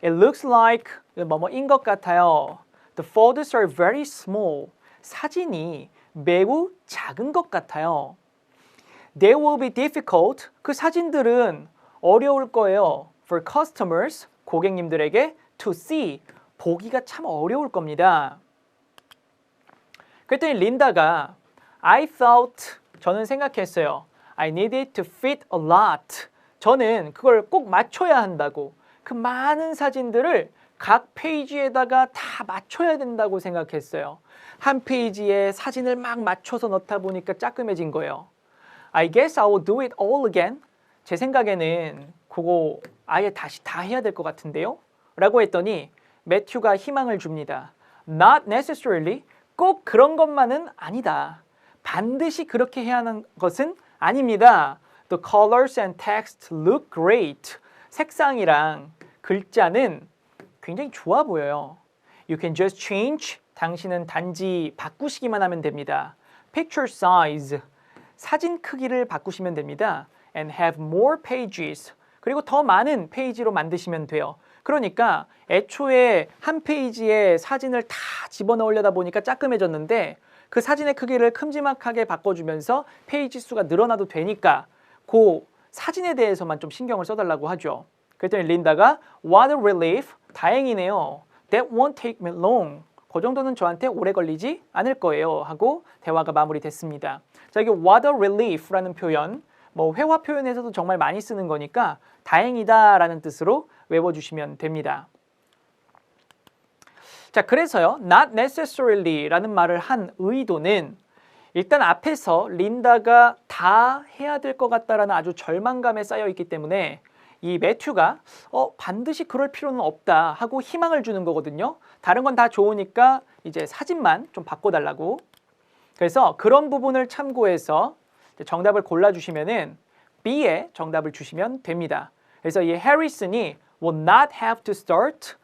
It looks like 뭐뭐인 것 같아요. The photos are very small. 사진이 매우 작은 것 같아요. They will be difficult. 그 사진들은 어려울 거예요. For customers, 고객님들에게 to see. 보기가 참 어려울 겁니다. 그랬더니 린다가 I thought, 저는 생각했어요. I needed to fit a lot. 저는 그걸 꼭 맞춰야 한다고. 그 많은 사진들을 각 페이지에다가 다 맞춰야 된다고 생각했어요. 한 페이지에 사진을 막 맞춰서 넣다 보니까 짜끔해진 거예요. I guess I will do it all again. 제 생각에는 그거 아예 다시 다 해야 될 것 같은데요? 라고 했더니 매튜가 희망을 줍니다. Not necessarily. 꼭 그런 것만은 아니다. 반드시 그렇게 해야 하는 것은 아닙니다. The colors and text look great. 색상이랑 글자는 굉장히 좋아 보여요. You can just change. 당신은 단지 바꾸시기만 하면 됩니다. Picture size. 사진 크기를 바꾸시면 됩니다. And have more pages. 그리고 더 많은 페이지로 만드시면 돼요. 그러니까 애초에 한 페이지에 사진을 다 집어넣으려다 보니까 짜끔해졌는데 그 사진의 크기를 큼지막하게 바꿔주면서 페이지 수가 늘어나도 되니까 그 사진에 대해서만 좀 신경을 써달라고 하죠. 그랬더니 린다가 What a relief. 다행이네요. That won't take me long. 그 정도는 저한테 오래 걸리지 않을 거예요 하고 대화가 마무리됐습니다. 자, 여기 water relief라는 표현, 뭐 회화 표현에서도 정말 많이 쓰는 거니까 다행이다라는 뜻으로 외워주시면 됩니다. 자, 그래서요, not necessarily라는 말을 한 의도는 일단 앞에서 린다가 다 해야 될 것 같다라는 아주 절망감에 쌓여 있기 때문에 이 매튜가 반드시 그럴 필요는 없다 하고 희망을 주는 거거든요. 다른 건 다 좋으니까 이제 사진만 좀 바꿔달라고. 그래서 그런 부분을 참고해서 정답을 골라주시면은 B에 정답을 주시면 됩니다. 그래서 이 해리슨이 will not have to start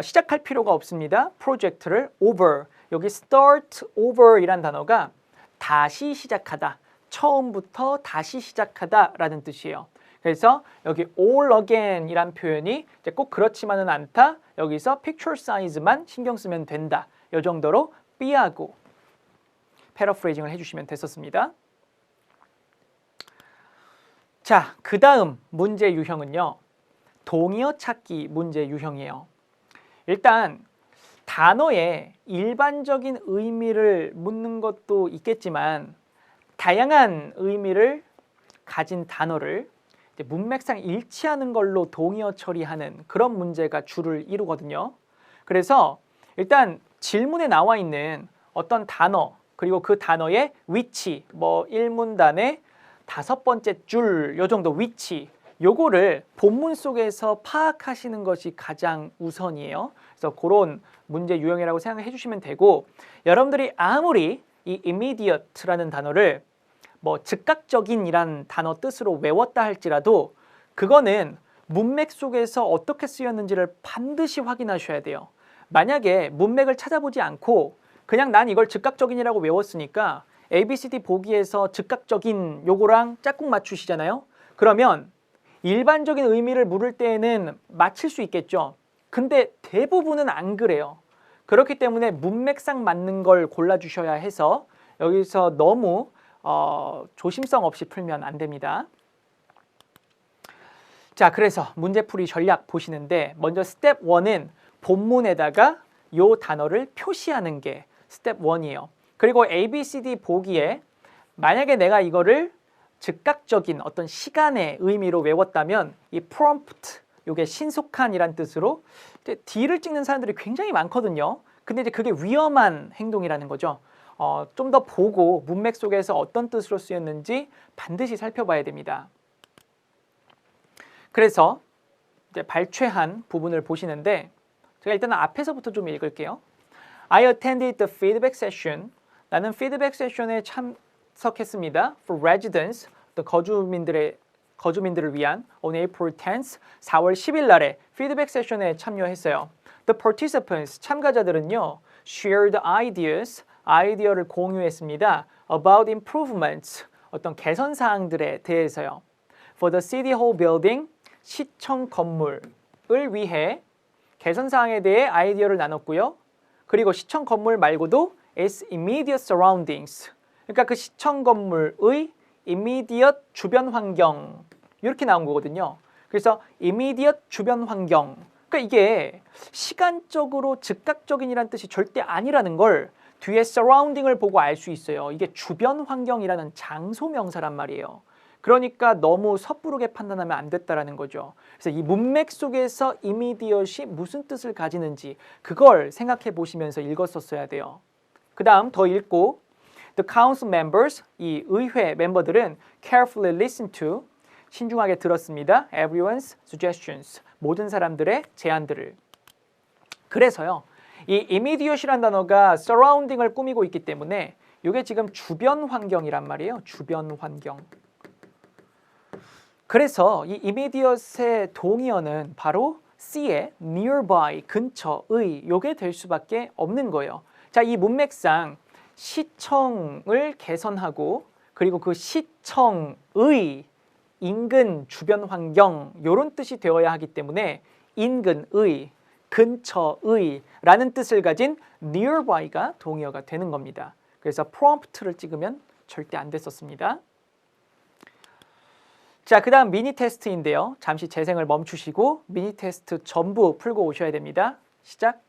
시작할 필요가 없습니다. 프로젝트를 over. 여기 start over 이란 단어가 다시 시작하다, 처음부터 다시 시작하다라는 뜻이에요. 그래서 여기 all again 이란 표현이 이제 꼭 그렇지만은 않다. 여기서 picture size만 신경 쓰면 된다. 이 정도로 B하고 패러프레이징을 해주시면 됐었습니다. 자, 그 다음 문제 유형은요. 동의어 찾기 문제 유형이에요. 일단 단어의 일반적인 의미를 묻는 것도 있겠지만 다양한 의미를 가진 단어를 문맥상 일치하는 걸로 동의어 처리하는 그런 문제가 주를 이루거든요. 그래서 일단 질문에 나와 있는 어떤 단어 그리고 그 단어의 위치, 뭐 1문단의 5번째 줄 요 정도 위치 요거를 본문 속에서 파악하시는 것이 가장 우선이에요. 그래서 그런 문제 유형이라고 생각해 주시면 되고 여러분들이 아무리 이 immediate라는 단어를 뭐 즉각적인이란 단어 뜻으로 외웠다 할지라도 그거는 문맥 속에서 어떻게 쓰였는지를 반드시 확인하셔야 돼요. 만약에 문맥을 찾아보지 않고 그냥 난 이걸 즉각적인이라고 외웠으니까 ABCD 보기에서 즉각적인 요거랑 짝꿍 맞추시잖아요. 그러면 일반적인 의미를 물을 때에는 맞힐 수 있겠죠. 근데 대부분은 안 그래요. 그렇기 때문에 문맥상 맞는 걸 골라주셔야 해서 여기서 너무 조심성 없이 풀면 안 됩니다. 자, 그래서 문제풀이 전략 보시는데 먼저 스텝 1은 본문에다가 요 단어를 표시하는 게 스텝 1이에요. 그리고 ABCD 보기에 만약에 내가 이거를 즉각적인 어떤 시간의 의미로 외웠다면 이 prompt, 요게 신속한이란 뜻으로 D를 찍는 사람들이 굉장히 많거든요. 근데 이제 그게 위험한 행동이라는 거죠. 좀 더 보고 문맥 속에서 어떤 뜻으로 쓰였는지 반드시 살펴봐야 됩니다. 그래서 이제 발췌한 부분을 보시는데 제가 일단 앞에서부터 좀 읽을게요. I attended the feedback session. 나는 피드백 세션에 참석했습니다. For residents, 거주민들을 위한 on April 10th, 4월 10일 날에 피드백 세션에 참여했어요. The participants, 참가자들은요, shared ideas, 아이디어를 공유했습니다. About improvements, 어떤 개선 사항들에 대해서요. For the city hall building, 시청 건물을 위해 개선 사항에 대해 아이디어를 나눴고요. 그리고 시청 건물 말고도 its immediate surroundings. 그러니까 그 시청 건물의 immediate 주변 환경 이렇게 나온 거거든요. 그래서 immediate 주변 환경. 그러니까 이게 시간적으로 즉각적인이라는 뜻이 절대 아니라는 걸 뒤에 surrounding을 보고 알 수 있어요. 이게 주변 환경이라는 장소 명사란 말이에요. 그러니까 너무 섣부르게 판단하면 안 됐다라는 거죠. 그래서 이 문맥 속에서 immediate이 무슨 뜻을 가지는지 그걸 생각해 보시면서 읽었었어야 돼요. 그 다음 더 읽고 The council members, 이 의회 멤버들은 carefully listened to, 신중하게 들었습니다. Everyone's suggestions, 모든 사람들의 제안들을. 그래서요. 이 immediate이라는 단어가 surrounding을 꾸미고 있기 때문에 이게 지금 주변 환경이란 말이에요. 주변 환경. 그래서 이 immediate의 동의어는 바로 C의 nearby, 근처의 요게 될 수밖에 없는 거예요. 자, 이 문맥상 시청을 개선하고 그리고 그 시청의 인근 주변 환경 요런 뜻이 되어야 하기 때문에 인근의, 근처의 라는 뜻을 가진 nearby가 동의어가 되는 겁니다. 그래서 prompt를 찍으면 절대 안 됐었습니다. 자, 그 다음 미니 테스트인데요. 잠시 재생을 멈추시고 미니 테스트 전부 풀고 오셔야 됩니다. 시작!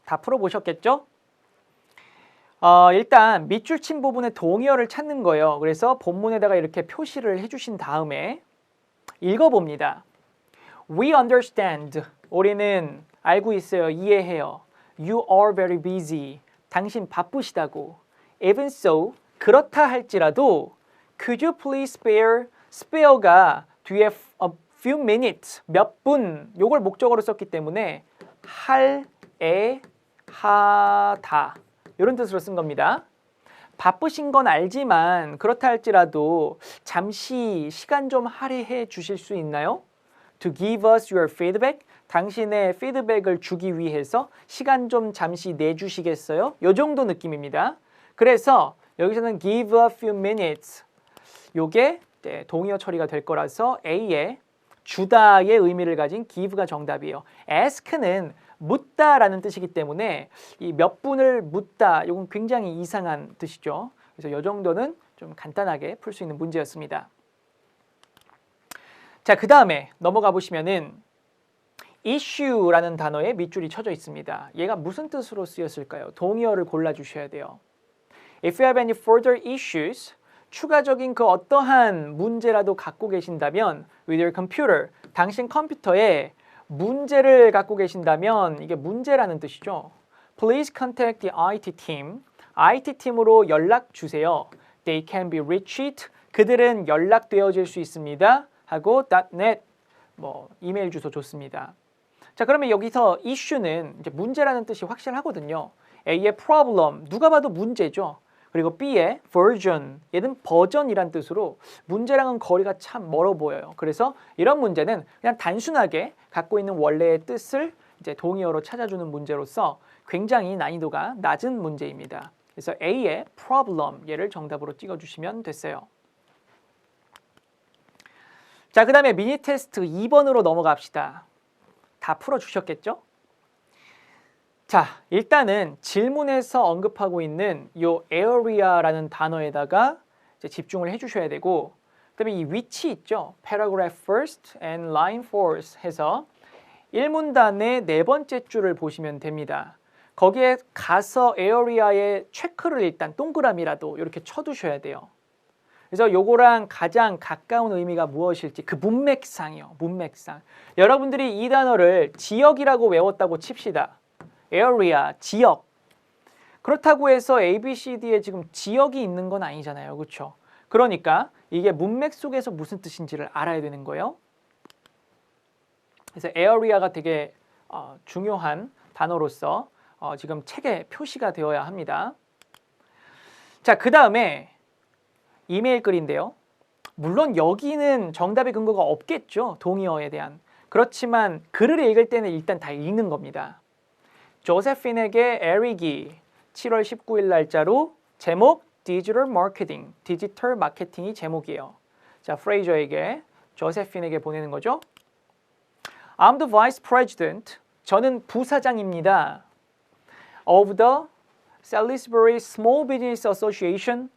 다 풀어보셨겠죠? 일단 밑줄 친 부분에 동의어를 찾는 거예요. 그래서 본문에다가 이렇게 표시를 해주신 다음에 읽어봅니다. We understand. 우리는 알고 있어요. 이해해요. You are very busy. 당신 바쁘시다고. Even so, 그렇다 할지라도 Could you please spare가 뒤에 a few minutes, 몇 분, 요걸 목적어로 썼기 때문에 하다 이런 뜻으로 쓴 겁니다. 바쁘신 건 알지만 그렇다 할지라도 잠시 시간 좀 할애해 주실 수 있나요? To give us your feedback. 당신의 피드백을 주기 위해서 시간 좀 잠시 내주시겠어요? 요 정도 느낌입니다. 그래서 여기서는 give a few minutes. 요게 동의어 처리가 될 거라서 A의 주다의 의미를 가진 give가 정답이에요. ask는 묻다라는 뜻이기 때문에 이 몇 분을 묻다, 이건 굉장히 이상한 뜻이죠. 그래서 이 정도는 좀 간단하게 풀 수 있는 문제였습니다. 자, 그 다음에 넘어가 보시면은 issue라는 단어에 밑줄이 쳐져 있습니다. 얘가 무슨 뜻으로 쓰였을까요? 동의어를 골라주셔야 돼요. If you have any further issues, 추가적인 그 어떠한 문제라도 갖고 계신다면 with your computer, 당신 컴퓨터에 문제를 갖고 계신다면 이게 문제라는 뜻이죠. Please contact the IT team. IT 팀으로 연락 주세요. They can be reached. 그들은 연락되어질 수 있습니다. 하고 .net 이메일 주소 줬습니다. 자, 그러면 여기서 issue는 이제 문제라는 뜻이 확실하거든요. A의 problem, 누가 봐도 문제죠. 그리고 B의 version, 얘는 버전이란 뜻으로 문제랑은 거리가 참 멀어 보여요. 그래서 이런 문제는 그냥 단순하게 갖고 있는 원래의 뜻을 이제 동의어로 찾아주는 문제로서 굉장히 난이도가 낮은 문제입니다. 그래서 A의 problem, 얘를 정답으로 찍어주시면 됐어요. 자, 그 다음에 미니 테스트 2번으로 넘어갑시다. 다 풀어주셨겠죠? 자, 일단은 질문에서 언급하고 있는 이 area라는 단어에다가 이제 집중을 해주셔야 되고, 그다음에 이 위치 있죠? paragraph first and line fourth 해서 1문단의 네 번째 줄을 보시면 됩니다. 거기에 가서 area의 체크를 일단 동그라미라도 이렇게 쳐두셔야 돼요. 그래서 요거랑 가장 가까운 의미가 무엇일지 그 문맥상이요. 문맥상. 여러분들이 이 단어를 지역이라고 외웠다고 칩시다. area, 지역. 그렇다고 해서 ABCD에 지금 지역이 있는 건 아니잖아요. 그렇죠? 그러니까 이게 문맥 속에서 무슨 뜻인지를 알아야 되는 거예요. 그래서 area가 되게 중요한 단어로서 지금 책에 표시가 되어야 합니다. 자, 그 다음에 이메일 글인데요. 물론 여기는 정답의 근거가 없겠죠. 동의어에 대한. 그렇지만 글을 읽을 때는 일단 다 읽는 겁니다. 조세핀에게 에릭이 7월 19일 날짜로 제목 디지털 마케팅, 디지털 마케팅이 제목이에요. 자, 프레이저에게 조세핀에게 보내는 거죠. I'm the vice president. 저는 부사장입니다. Of the Salisbury Small Business Association.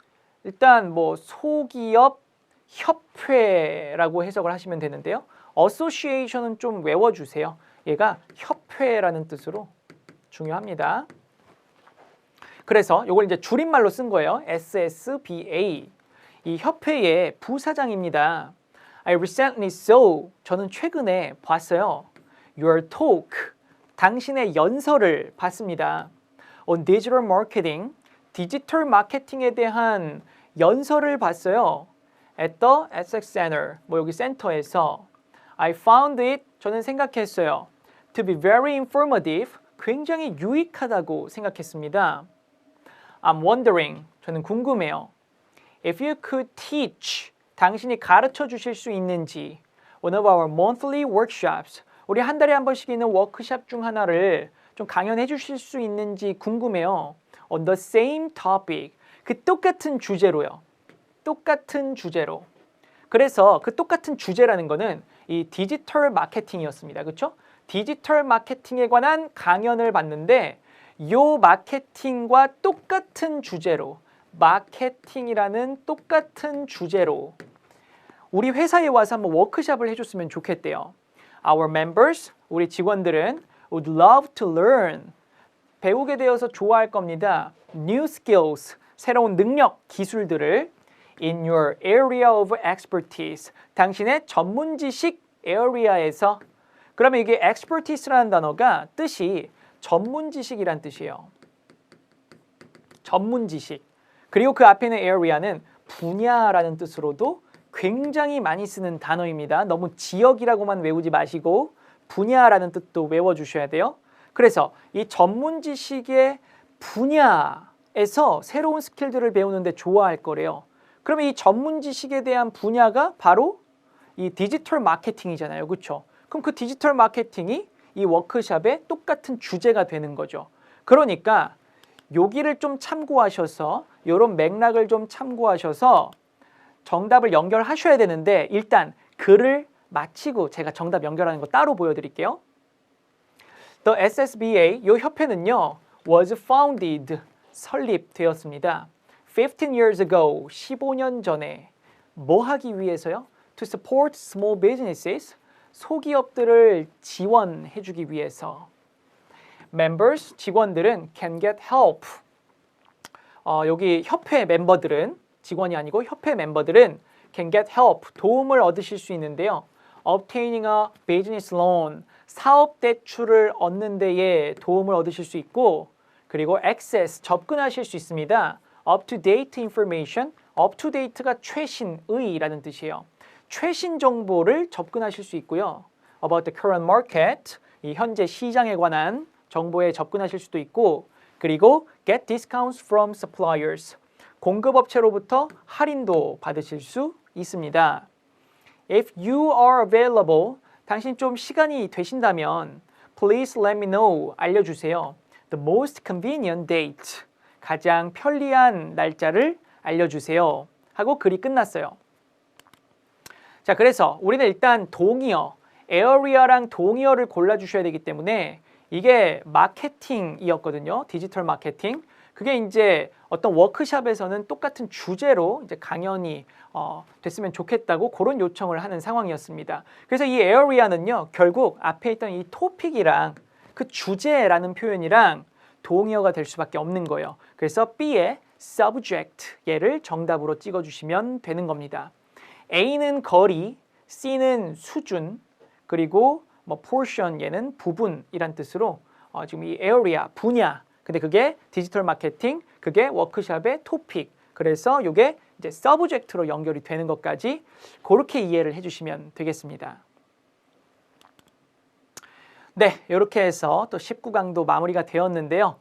일단 소기업 협회라고 해석을 하시면 되는데요. Association은 좀 외워주세요. 얘가 협회라는 뜻으로 중요합니다. 그래서 이걸 이제 줄임말로 쓴 거예요. SSBA. 이 협회의 부사장입니다. I recently saw. 저는 최근에 봤어요. Your talk. 당신의 연설을 봤습니다. On digital marketing. 디지털 마케팅에 대한 연설을 봤어요. At the Essex Center. 여기 센터에서. I found it. 저는 생각했어요. To be very informative. 굉장히 유익하다고 생각했습니다. I'm wondering. 저는 궁금해요. If you could teach. 당신이 가르쳐 주실 수 있는지. One of our monthly workshops. 우리 한 달에 한 번씩 있는 워크숍 중 하나를 좀 강연해 주실 수 있는지 궁금해요. On the same topic. 그 똑같은 주제로요. 똑같은 주제로. 그래서 그 똑같은 주제라는 거는 이 디지털 마케팅이었습니다. 그렇죠? 디지털 마케팅에 관한 강연을 봤는데 요 마케팅과 똑같은 주제로 마케팅이라는 똑같은 주제로 우리 회사에 와서 한번 워크숍을 해줬으면 좋겠대요. Our members, 우리 직원들은 would love to learn 배우게 되어서 좋아할 겁니다. New skills, 새로운 능력, 기술들을 in your area of expertise, 당신의 전문 지식 area에서. 그러면 이게 expertise라는 단어가 뜻이 전문 지식이란 뜻이에요. 전문 지식. 그리고 그 앞에 있는 area는 분야라는 뜻으로도 굉장히 많이 쓰는 단어입니다. 너무 지역이라고만 외우지 마시고 분야라는 뜻도 외워주셔야 돼요. 그래서 이 전문 지식의 분야에서 새로운 스킬들을 배우는데 좋아할 거래요. 그러면 이 전문 지식에 대한 분야가 바로 이 디지털 마케팅이잖아요. 그렇죠? 그럼 그 디지털 마케팅이 이 워크숍의 똑같은 주제가 되는 거죠. 그러니까 여기를 좀 참고하셔서 이런 맥락을 좀 참고하셔서 정답을 연결하셔야 되는데 일단 글을 마치고 제가 정답 연결하는 거 따로 보여드릴게요. The SSBA, 이 협회는요, was founded, 설립되었습니다. 15 years ago, 15년 전에 뭐 하기 위해서요? To support small businesses, 소기업들을 지원해주기 위해서. Members, 직원들은 can get help. 여기 협회 멤버들은, 직원이 아니고 협회 멤버들은 can get help, 도움을 얻으실 수 있는데요. Obtaining a business loan, 사업 대출을 얻는 데에 도움을 얻으실 수 있고, 그리고 access, 접근하실 수 있습니다. up-to-date information, up-to-date가 최신의라는 뜻이에요. 최신 정보를 접근하실 수 있고요. about the current market, 이 현재 시장에 관한 정보에 접근하실 수도 있고, 그리고 get discounts from suppliers, 공급업체로부터 할인도 받으실 수 있습니다. If you are available, 당신 좀 시간이 되신다면 please let me know, 알려주세요. The most convenient date, 가장 편리한 날짜를 알려주세요 하고 글이 끝났어요. 자, 그래서 우리는 일단 동의어, area랑 동의어를 골라주셔야 되기 때문에 이게 마케팅이었거든요. 디지털 마케팅. 그게 이제 어떤 워크숍에서는 똑같은 주제로 이제 강연이 됐으면 좋겠다고 그런 요청을 하는 상황이었습니다. 그래서 이 area는요, 결국 앞에 있던 이 토픽이랑 그 주제라는 표현이랑 동의어가 될 수밖에 없는 거예요. 그래서 B의 subject, 얘를 정답으로 찍어주시면 되는 겁니다. A는 거리, C는 수준, 그리고 뭐 portion, 얘는 부분이란 뜻으로 지금 이 area, 분야, 근데 그게 디지털 마케팅, 그게 워크숍의 토픽. 그래서 이게 이제 subject로 연결이 되는 것까지 그렇게 이해를 해주시면 되겠습니다. 네, 이렇게 해서 또 19강도 마무리가 되었는데요.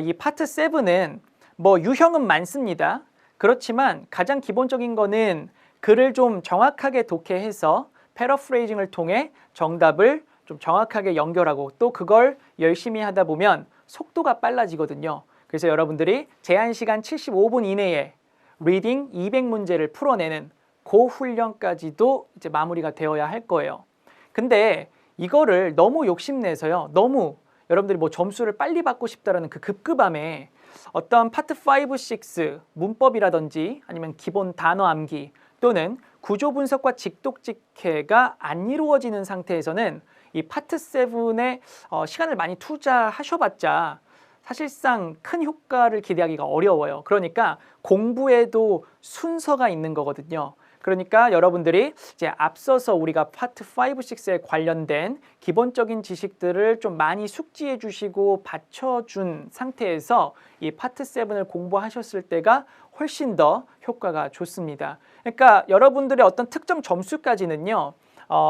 이 파트 7은 뭐 유형은 많습니다. 그렇지만 가장 기본적인 거는 글을 좀 정확하게 독해해서 패러프레이징을 통해 정답을 좀 정확하게 연결하고 또 그걸 열심히 하다 보면 속도가 빨라지거든요. 그래서 여러분들이 제한 시간 75분 이내에 리딩 200문제를 풀어내는 그 훈련까지도 이제 마무리가 되어야 할 거예요. 근데 이거를 너무 욕심내서요. 너무 여러분들이 뭐 점수를 빨리 받고 싶다라는 그 급급함에 어떤 파트 5, 6 문법이라든지 아니면 기본 단어 암기 또는 구조 분석과 직독직해가 안 이루어지는 상태에서는 이 파트 7에 시간을 많이 투자하셔봤자 사실상 큰 효과를 기대하기가 어려워요. 그러니까 공부에도 순서가 있는 거거든요. 그러니까 여러분들이 이제 앞서서 우리가 파트 5, 6에 관련된 기본적인 지식들을 좀 많이 숙지해 주시고 받쳐준 상태에서 이 파트 7을 공부하셨을 때가 훨씬 더 효과가 좋습니다. 그러니까 여러분들의 어떤 특정 점수까지는요.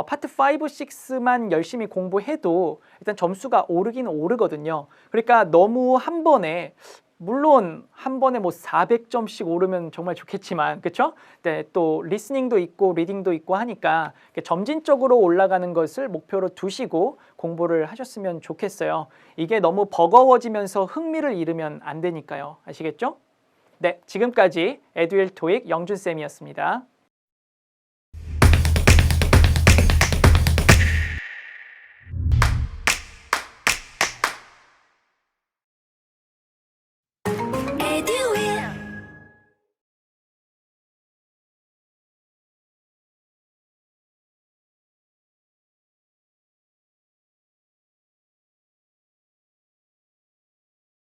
파트 5, 6만 열심히 공부해도 일단 점수가 오르긴 오르거든요. 그러니까 너무 한 번에 물론 한 번에 뭐 400점씩 오르면 정말 좋겠지만 그렇죠? 네, 또 리스닝도 있고 리딩도 있고 하니까 점진적으로 올라가는 것을 목표로 두시고 공부를 하셨으면 좋겠어요. 이게 너무 버거워지면서 흥미를 잃으면 안 되니까요. 아시겠죠? 네, 지금까지 에듀윌 토익 영준쌤이었습니다.